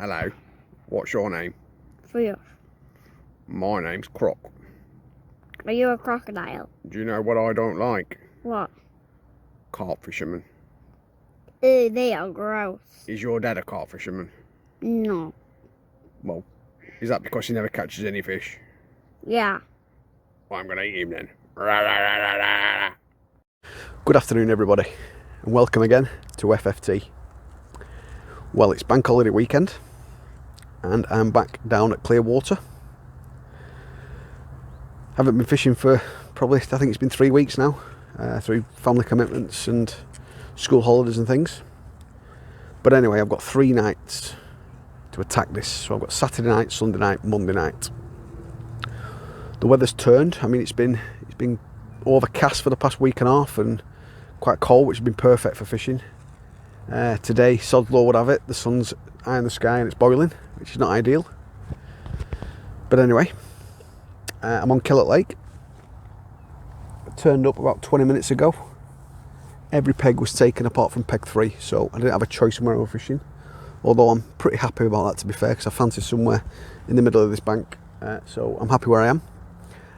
Hello. What's your name? Fish. My name's Croc. Are you a crocodile? Do you know what I don't like? What? Carp fishermen. Ew, they are gross. Is your dad a carp fisherman? No. Well, is that because he never catches any fish? Yeah. Well, I'm going to eat him then. Good afternoon, everybody, and welcome again to FFT. Well, it's bank holiday weekend, and I'm back down at Clearwater. Haven't been fishing for probably, I think it's been 3 weeks now, through family commitments and school holidays and things. But anyway, I've got 3 nights to attack this. So I've got Saturday night, Sunday night, Monday night. The weather's turned. I mean, it's been overcast for the past week and a half and quite cold, which has been perfect for fishing. Today, sod's law would have it, the sun's high in the sky and it's boiling, which is not ideal. But anyway, I'm on Kellet Lake. I turned up about 20 minutes ago. Every peg was taken apart from peg 3, so I didn't have a choice of where I was fishing. Although I'm pretty happy about that, to be fair, because I fancy somewhere in the middle of this bank. So I'm happy where I am.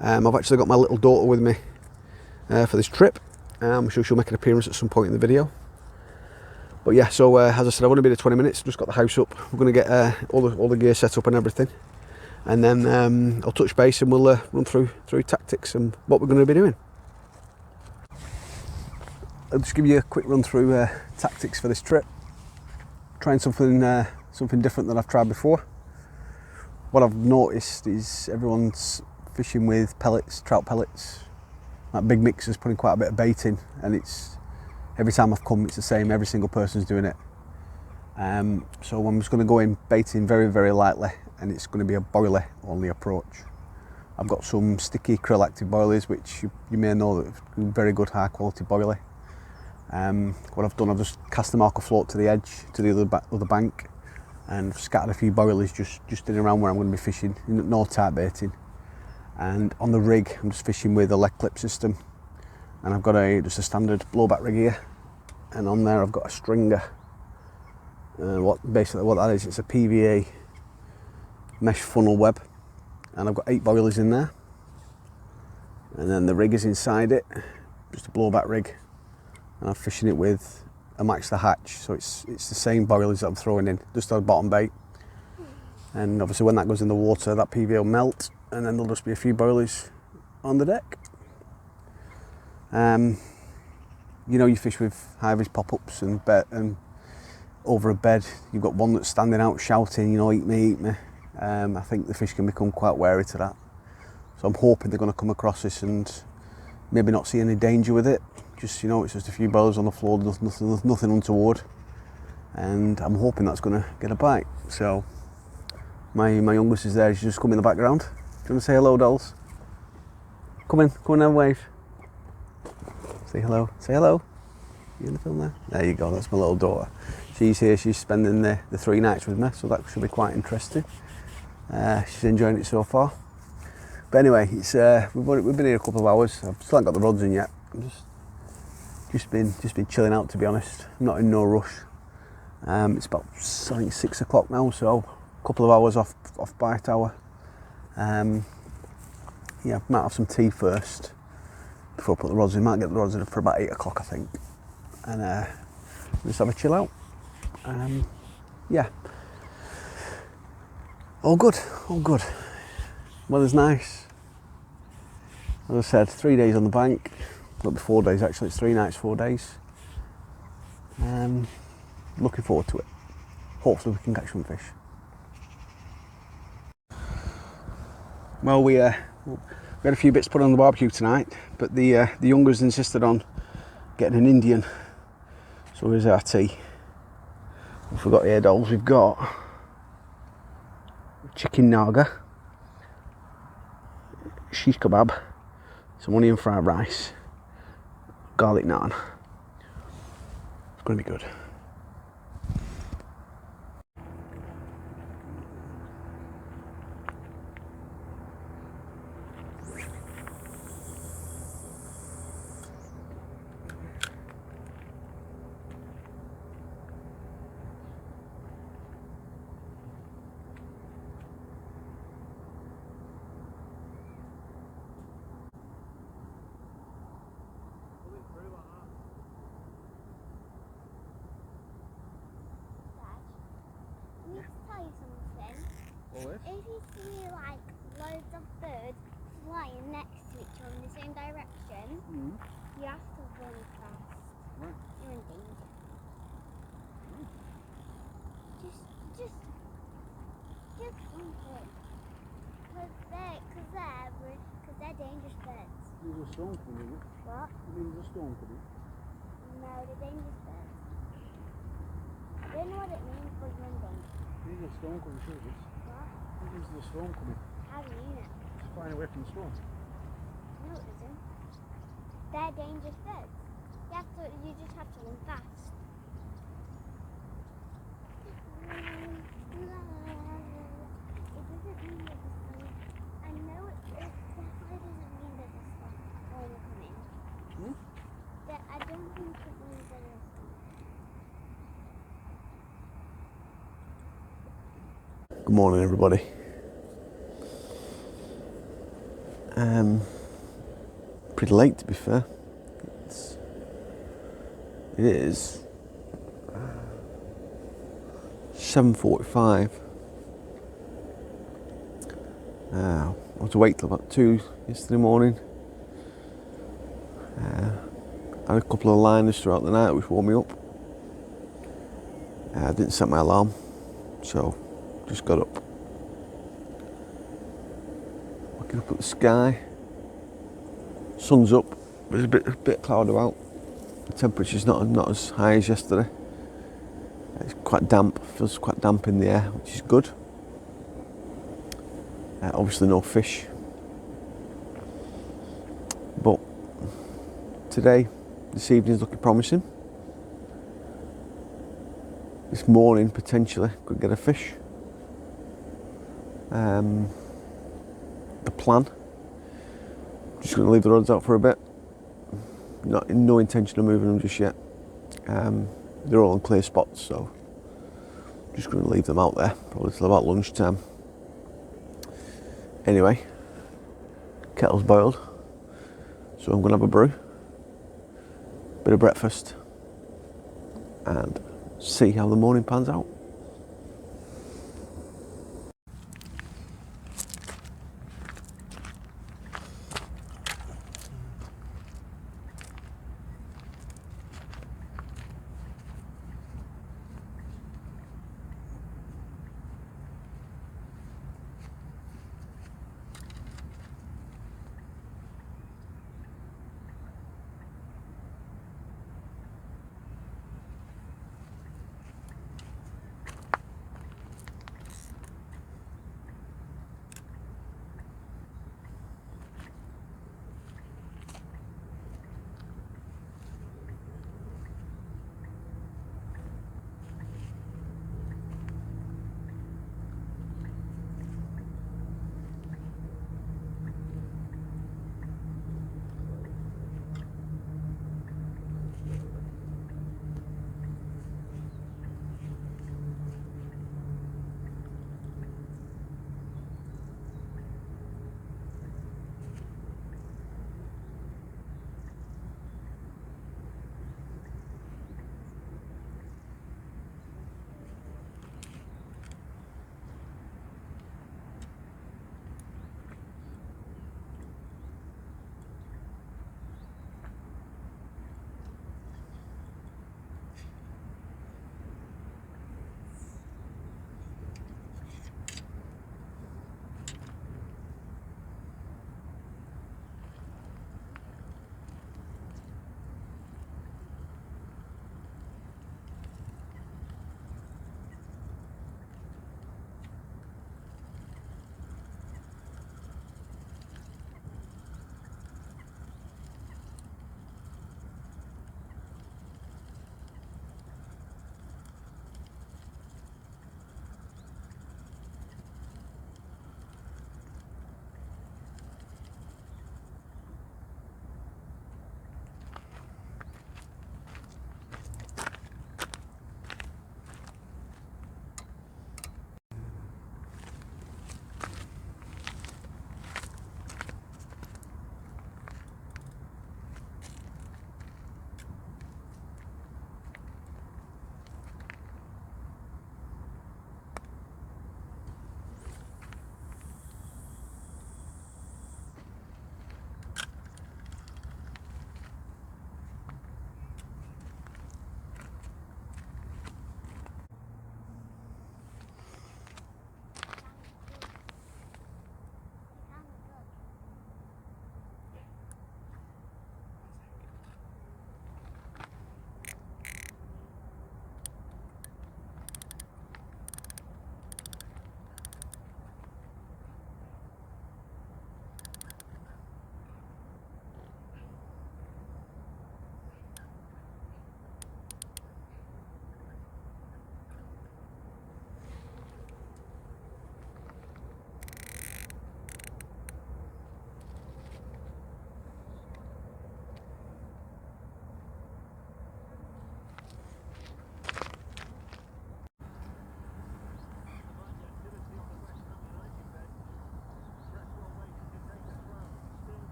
I've actually got my little daughter with me for this trip. I'm sure she'll make an appearance at some point in the video. But yeah, so as I said, I've only been here 20 minutes, just got the house up. We're going to get all the gear set up and everything. And then I'll touch base and we'll run through tactics and what we're going to be doing. I'll just give you a quick run through tactics for this trip. Trying something different than I've tried before. What I've noticed is everyone's fishing with pellets, trout pellets. That big mixer's putting quite a bit of bait in, and it's every time I've come, it's the same. Every single person's doing it. So I'm just going to go in baiting very, very lightly, and it's going to be a boilie only approach. I've got some sticky krill active boilies, which you may know that are very good, high quality boilie. What I've done, I've just cast the marker float to the edge, to the other bank, and scattered a few boilies just in and around where I'm going to be fishing, no tight baiting. And on the rig, I'm just fishing with a leg clip system, and I've got just a standard blowback rig here, and on there I've got a stringer. What that is, it's a PVA mesh funnel web, and I've got 8 boilies in there, and then the rig is inside it, just a blowback rig, and I'm fishing it with a match the hatch, so it's the same boilies that I'm throwing in, just on bottom bait. And obviously when that goes in the water, that PVA will melt, and then there'll just be a few boilies on the deck. You know, you fish with high-vis pop-ups and over a bed, you've got one that's standing out shouting, you know, eat me, eat me. I think the fish can become quite wary to that. So I'm hoping they're going to come across this and maybe not see any danger with it. Just, you know, it's just a few boilies on the floor, nothing untoward. And I'm hoping that's going to get a bite. So my youngest is there, she's just come in the background. Do you want to say hello, dolls? Come in and have a wave. Say hello. Say hello. You in the film there? There you go, that's my little daughter. She's here, she's spending the 3 nights with me, so that should be quite interesting. She's enjoying it so far. But anyway, it's we've been here a couple of hours. I've still haven't got the rods in yet. I'm just been chilling out, to be honest. I'm not in no rush. It's about, I think, 6 o'clock now, so a couple of hours off bite hour. Yeah, might have some tea first before I put the rods in. Might get the rods in for about 8 o'clock, I think, and just have a chill out. Yeah, all good. Weather's nice. As I said, 3 days on the bank. It'll be 4 days actually. It's 3 nights, 4 days. Looking forward to it. Hopefully we can catch some fish. Well, we had a few bits put on the barbecue tonight, but the youngers insisted on getting an Indian. So here's our tea. We forgot the air dolls. We've got chicken naga, shish kebab, some onion fried rice, garlic naan. It's going to be good. Always. If you see like loads of birds flying next to each other in the same direction, you have to run fast. Right. You're in danger. Just run through. Because they're dangerous birds. There's a storm coming, isn't it? What? There's a storm coming. No, they're dangerous birds. I don't know what it means, but you're in danger. There's a storm coming through this. What? There's a storm coming. How do you know? It's flying away from the storm. No, it isn't. They're dangerous birds. You just have to run fast. It doesn't mean there's a storm. I know it definitely doesn't mean there's a storm coming. I don't think it means there's a storm. Good morning, everybody. Pretty late, to be fair. It is 7:45. I was awake till about 2 yesterday morning. I had a couple of liners throughout the night which woke me up. I didn't set my alarm, so just got up. Looking up at the sky. Sun's up, but there's a bit of cloud about. The temperature's not as high as yesterday. It's quite damp, feels quite damp in the air, which is good. Obviously no fish. But this evening's looking promising. This morning, potentially, could get a fish. The plan, just going to leave the rods out for a bit. No intention of moving them just yet. They're all in clear spots, so just going to leave them out there probably till about lunchtime. Anyway, kettle's boiled, so I'm going to have a brew, bit of breakfast, and see how the morning pans out.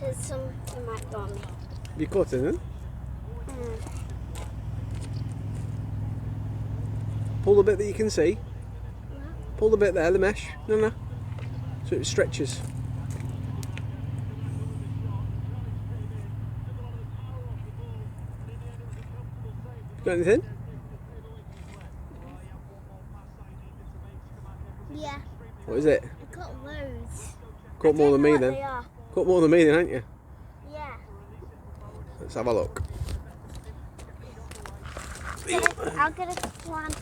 Because something might go on me. You caught it, then? Pull the bit that you can see. What? Pull the bit there, the mesh. No. So it stretches. Got anything? Yeah. What is it? I got loads. Caught more than me then. They are. Caught more than me then, haven't you? Yeah. Let's have a look. I'll get a clam.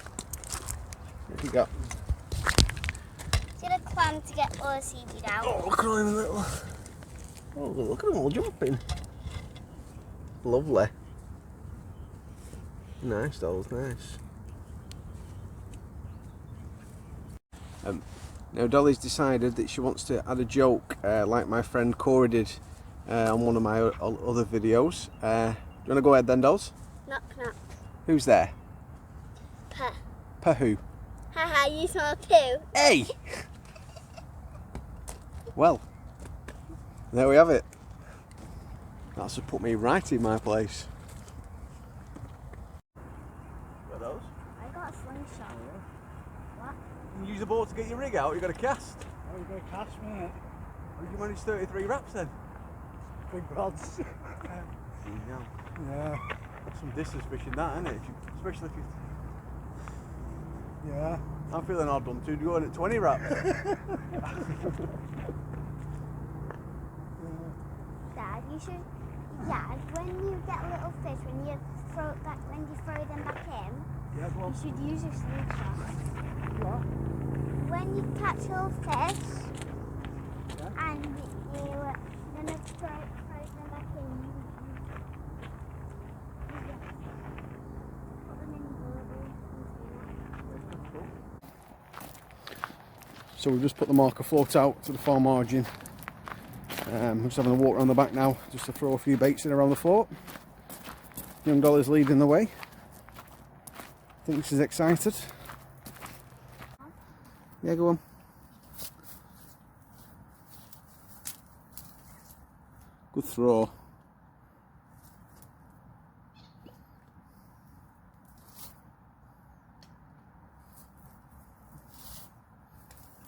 What you got? Get a clam to get all the seaweed out. Oh, look at all them little... Oh, look at them all jumping. Lovely. Nice, dolls, nice. Now Dolly's decided that she wants to add a joke like my friend Corey did on one of my other videos. Do you want to go ahead then, dolls? Knock, knock. Who's there? Puh. Per who? Haha, you smell poo. Hey! Well, there we have it. That's just put me right in my place. Got those? I got a slingshot. What? You use a boat to get your rig out, you got a cast. Oh, you got a cast, mate. How did you manage 33 wraps then? Big rods. Yeah. Some distance fishing that, isn't it? Especially if you... Yeah. I'm feeling odd done too, going at 20 wraps. Dad, you should. Dad, when you get little fish, when you throw them back in, Yeah, go you on. should use your slingshot. What? When you catch little fish, Yeah. and you're gonna throw them back in, put them in bubbles. So we've just put the marker float out to the far margin. I'm just having a walk around the back now just to throw a few baits in around the float. Young Dolly's leading the way. I think she's excited. Yeah, go on. Good throw.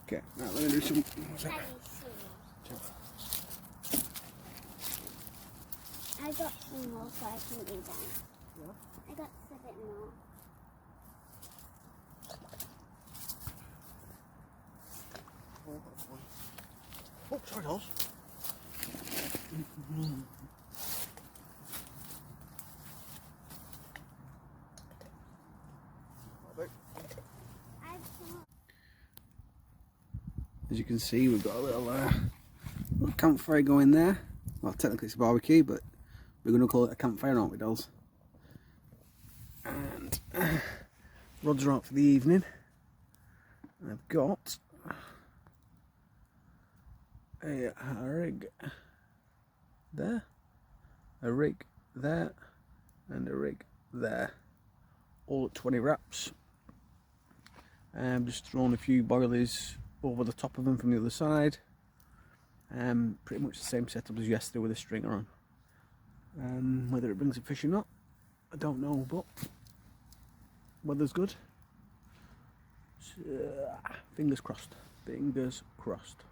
Okay, now let me do some... I got some more so I can do that. Yeah. I got a bit more. Oh, sorry, dolls. As you can see, we've got a little campfire going there. Well, technically it's a barbecue, but we're going to call it a campfire, aren't we, dolls? And rods are out for the evening. I've got a rig there, a rig there, and a rig there, all at 20 wraps. Just throwing a few boilies over the top of them from the other side. Pretty much the same setup as yesterday with a stringer on. Whether it brings a fish or not, I don't know, but weather's good. So, fingers crossed. Fingers crossed.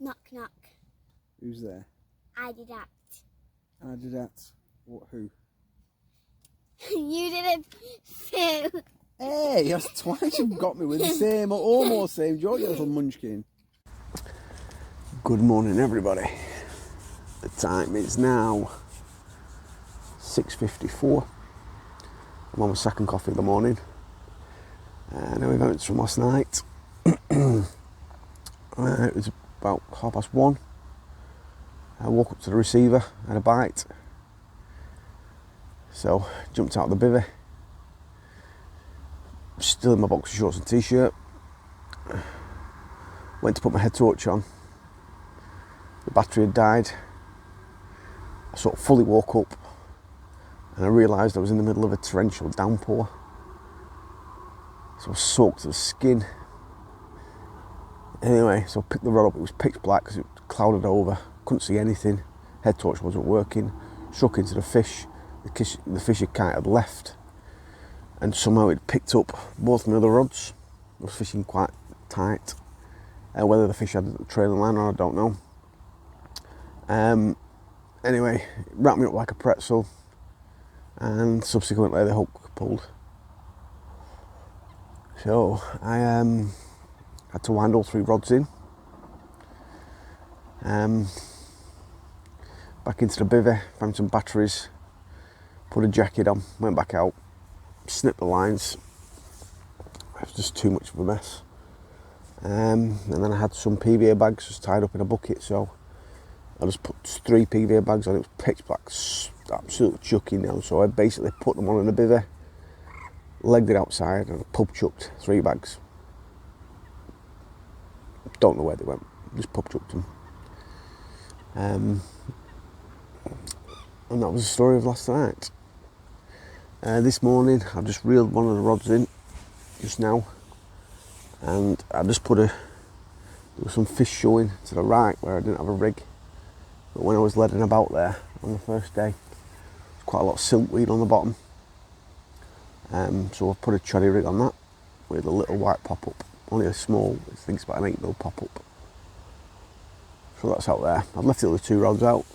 Knock, knock. Who's there? I did that. I did that. What? Who? You did it too. Hey, that's twice you've got me with the same, or almost same joke, you little munchkin. Good morning, everybody. The time is now 6:54. I'm on my second coffee of the morning. No events from last night. It was about 1:30. I woke up to the receiver, had a bite. So, jumped out of the bivvy. Still in my boxer shorts and t-shirt. Went to put my head torch on. The battery had died. I sort of fully woke up and I realised I was in the middle of a torrential downpour. So I was soaked to the skin. Anyway, so I picked the rod up. It was pitch black because it was clouded over. Couldn't see anything. Head torch wasn't working. Struck into the fish. The fish had kind of left, and somehow it picked up both my other rods. I was fishing quite tight. Whether the fish had a trailing line or I don't know. Anyway, it wrapped me up like a pretzel, and subsequently the hook pulled. So I had to wind all 3 rods in. Back into the bivvy, found some batteries, put a jacket on, went back out, snipped the lines. It was just too much of a mess. And then I had some PVA bags just tied up in a bucket, so I just put 3 PVA bags on. It was pitch black, absolutely chucking down, so I basically put them on in the bivvy, legged it outside, and pub chucked 3 bags. Don't know where they went, just pub chucked them. And that was the story of last night. This morning I've just reeled one of the rods in just now, and I just there was some fish showing to the right where I didn't have a rig, but when I was leading about there on the first day, there's quite a lot of siltweed on the bottom, so I've put a cherry rig on that with a little white pop-up, only a small, I think it's about an 8mm pop-up, so that's out there. I've left the other 2 rods out.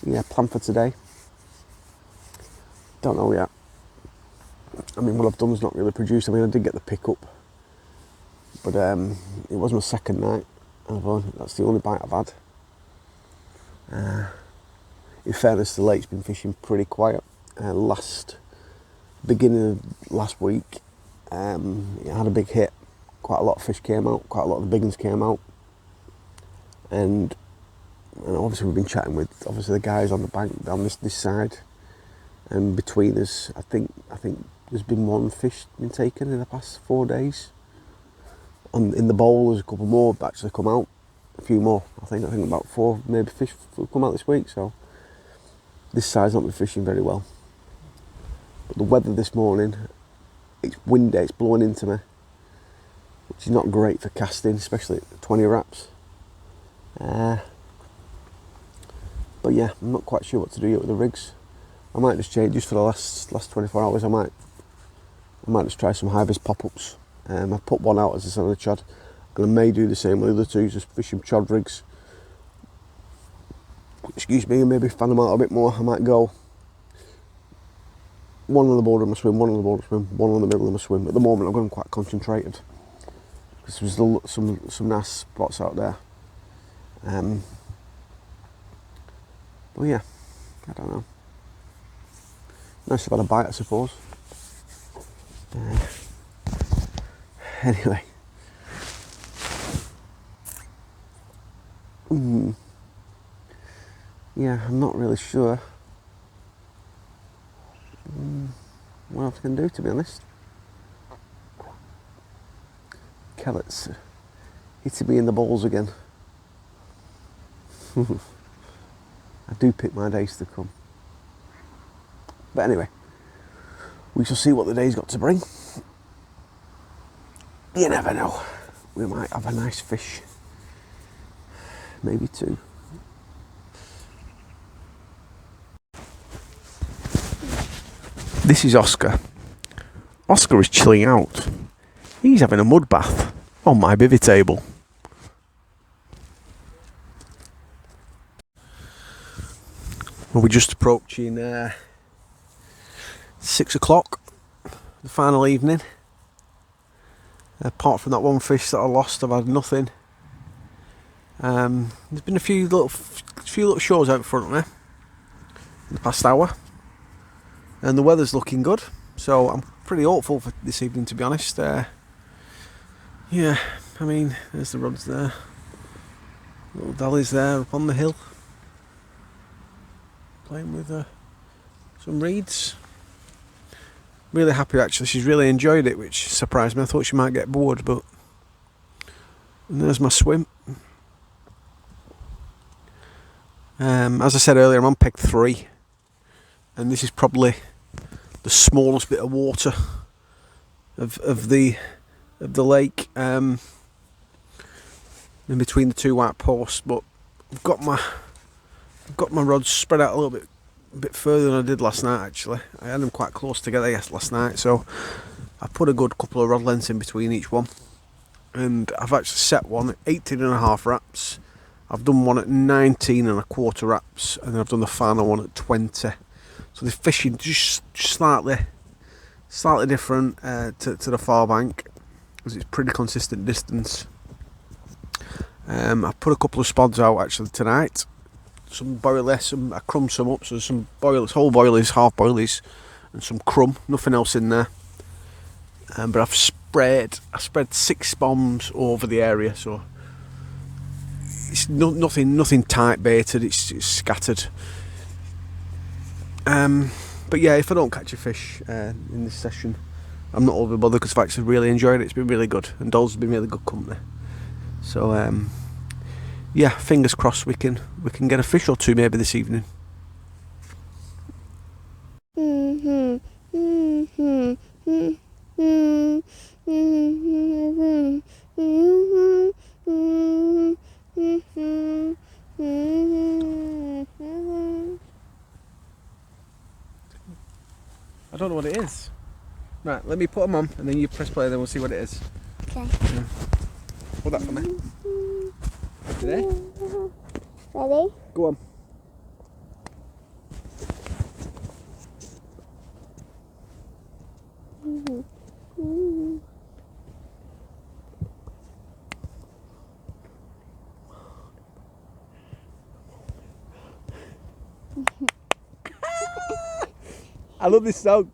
Yeah, plan for today, don't know yet. I mean, what I've done is not really produced. I mean, I did get the pickup, but it was my second night. That's the only bite I've had. In fairness, the lake's been fishing pretty quiet. Beginning of last week, it had a big hit. Quite a lot of fish came out. Quite a lot of the big ones came out, and obviously we've been chatting with the guys on the bank down this side, and between us, I think there's been 1 fish been taken in the past 4 days. In the bowl there's a couple more actually come out, a few more. I think about 4 maybe fish will come out this week. So this side's not been fishing very well. But the weather this morning, it's windy, it's blowing into me, which is not great for casting, especially at 20 wraps. But yeah, I'm not quite sure what to do yet with the rigs. I might just change, just for the last 24 hours, I might just try some high-vis pop-ups. I put one out as I said on the chod, and I may do the same with the other 2, just fish some chod rigs. Excuse me, and maybe fan them out a bit more. I might go 1 on the border of my swim, 1 on the border of my swim, 1 on the middle of my swim. At the moment I'm going quite concentrated, because there's still some nice spots out there. But yeah, I don't know. Nice to have had a bite, I suppose. Anyway. Yeah, I'm not really sure what else I can do, to be honest. Kellet's hitting me in the balls again. I do pick my days to come. But anyway, we shall see what the day's got to bring. You never know. We might have a nice fish. Maybe 2. This is Oscar. Oscar is chilling out. He's having a mud bath on my bivvy table. Well, we're just approaching 6 o'clock, the final evening. Apart from that 1 fish that I lost, I've had nothing. There's been a few little shows out in front of me in the past hour, and the weather's looking good, so I'm pretty hopeful for this evening, to be honest. Yeah, I mean, there's the rods there, little Dolly's there up on the hill, playing with some reeds. Really happy actually, she's really enjoyed it, which surprised me. I thought she might get bored, but and there's my swim. As I said earlier, I'm on peg 3, and this is probably the smallest bit of water of the lake, in between the two white posts. But I've got my rods spread out a little bit further than I did last night. Actually, I had them quite close together last night, so I put a good couple of rod lengths in between each one, and I've actually set one at 18.5 wraps. I've done one at 19.25 wraps, and then I've done the final one at 20. So the fishing just slightly different to the far bank, because it's pretty consistent distance. I put a couple of spods out actually tonight. Some boilies, I crumbed some up, so some boilies, whole boilies, half boilies, and some crumb. Nothing else in there. But I spread 6 bombs over the area, so it's nothing tight baited. It's scattered. But yeah, if I don't catch a fish in this session, I'm not over bothered, because I've actually really enjoyed it. It's been really good, and Dole's been really good company. So yeah, fingers crossed we can get a fish or two maybe this evening. I don't know what it is. Right, let me put them on, and then you press play, then we'll see what it is. Okay. Yeah. Hold that for me. Ready? Ready? Go on. I love this song.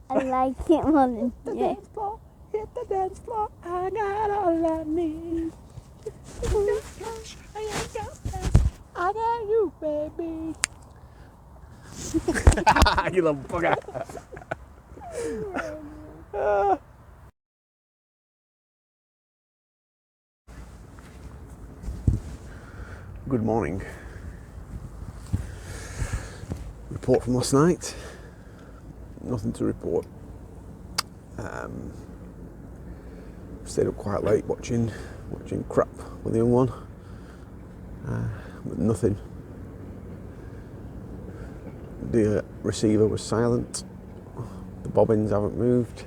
I like it more than yeah. Hit the dance floor. I got all I need. I got you, baby. You little bugger. Good morning. Report from last night. Nothing to report. Stayed up quite late watching Carp with the young one. But nothing. The receiver was silent. The bobbins haven't moved.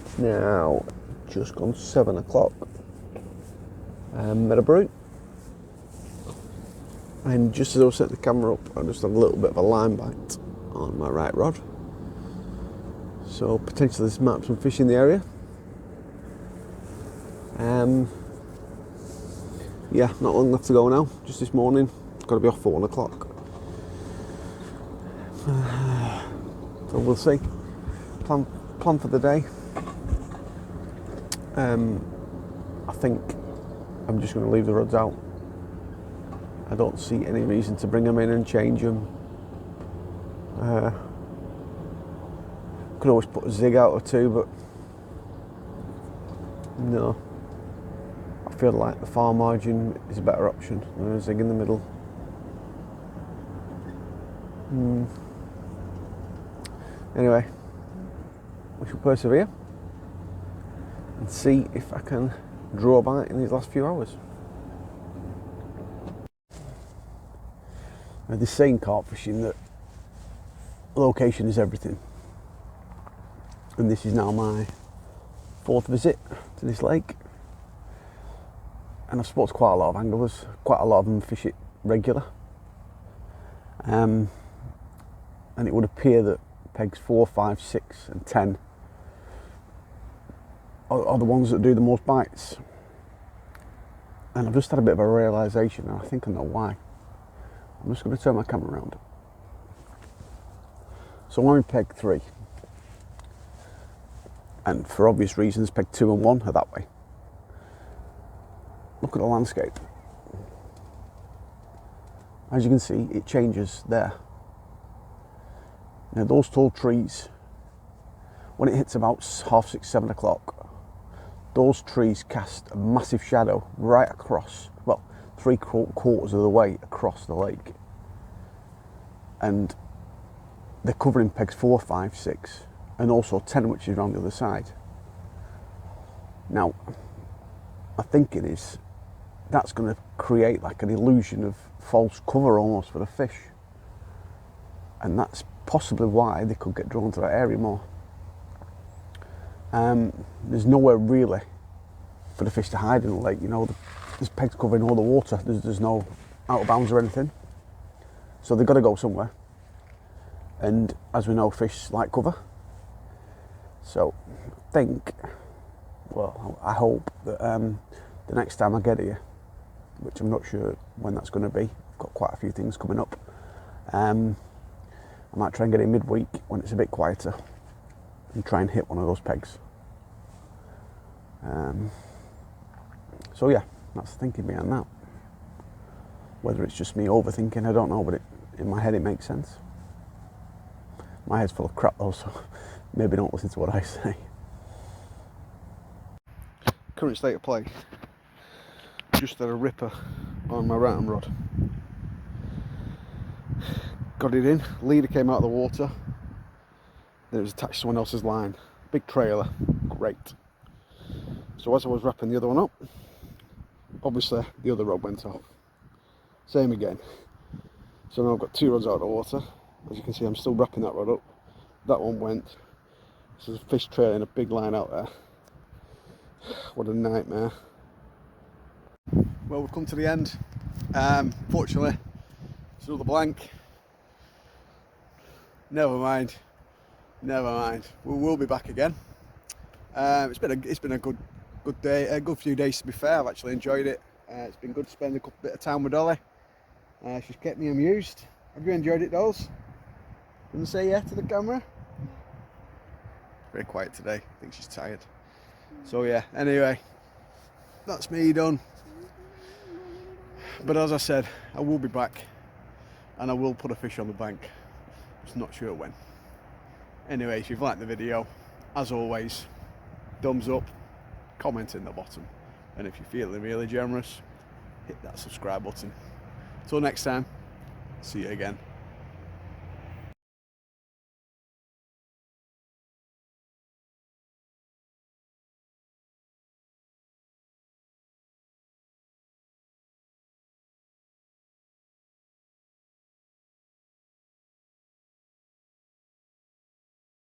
It's now just gone 7 o'clock. Met a brute. And just as I was setting the camera up, I just had a little bit of a line bite on my right rod. So potentially this might be some fish in the area. Yeah, not long left to go now. Just this morning, got to be off for 1 o'clock. So we'll see. Plan for the day. I think I'm just going to leave the rods out. I don't see any reason to bring them in and change them. Could always put a zig out or two, but no. I feel like the far margin is a better option than a zig in the middle. Anyway, we shall persevere and see if I can draw a bite in these last few hours. Now, this saying carp fishing that location is everything, and this is now my 4th visit to this lake, and I've spoken to quite a lot of anglers. Quite a lot of them fish it regular, and it would appear that pegs 4, 5, 6 and 10 are the ones that do the most bites, and I've just had a bit of a realisation, and I think I know why. I'm just going to turn my camera around. So I'm in peg 3, and for obvious reasons peg 2 and 1 are that way. Look at the landscape. As you can see, it changes there. Now those tall trees, when it hits about 6:30, 7 o'clock, those trees cast a massive shadow right across, well, 3/4 of the way across the lake. And they're covering pegs 4, 5, 6, and also 10 which is around the other side. Now, my thinking is that's going to create like an illusion of false cover almost for the fish, and that's possibly why they could get drawn to that area more. There's nowhere really for the fish to hide in the lake, you know. There's pegs covering all the water, there's no out of bounds or anything, so they've got to go somewhere, and as we know, fish like cover. So I think, well, I hope that the next time I get here, which I'm not sure when that's going to be, I've got quite a few things coming up, I might try and get it midweek when it's a bit quieter and try and hit one of those pegs. So yeah, that's the thinking behind that. Whether it's just me overthinking, I don't know, but in my head it makes sense. My head's full of crap though, so maybe don't listen to what I say. Current state of play, just had a ripper on my routing rod. Got it in, leader came out of the water, then it was attached to someone else's line. Big trailer, great. So as I was wrapping the other one up, obviously the other rod went off. Same again. So now I've got 2 rods out of the water. As you can see, I'm still wrapping that rod up. That one went. So there's a fish trailing a big line out there. What a nightmare. Well, we've come to the end. Fortunately, it's another blank. Never mind. Never mind. We will be back again. It's been a good day, a good few days to be fair. I've actually enjoyed it. It's been good to spend a bit of time with Dolly. She's kept me amused. Have you enjoyed it, dolls? Gonna say yeah to the camera? Very quiet today. I think she's tired. So yeah, anyway, that's me done. But as I said, I will be back and I will put a fish on the bank. Just not sure when. Anyway, if you've liked the video, as always, thumbs up, comment in the bottom, and if you're feeling really generous, hit that subscribe button. Till next time, see you again.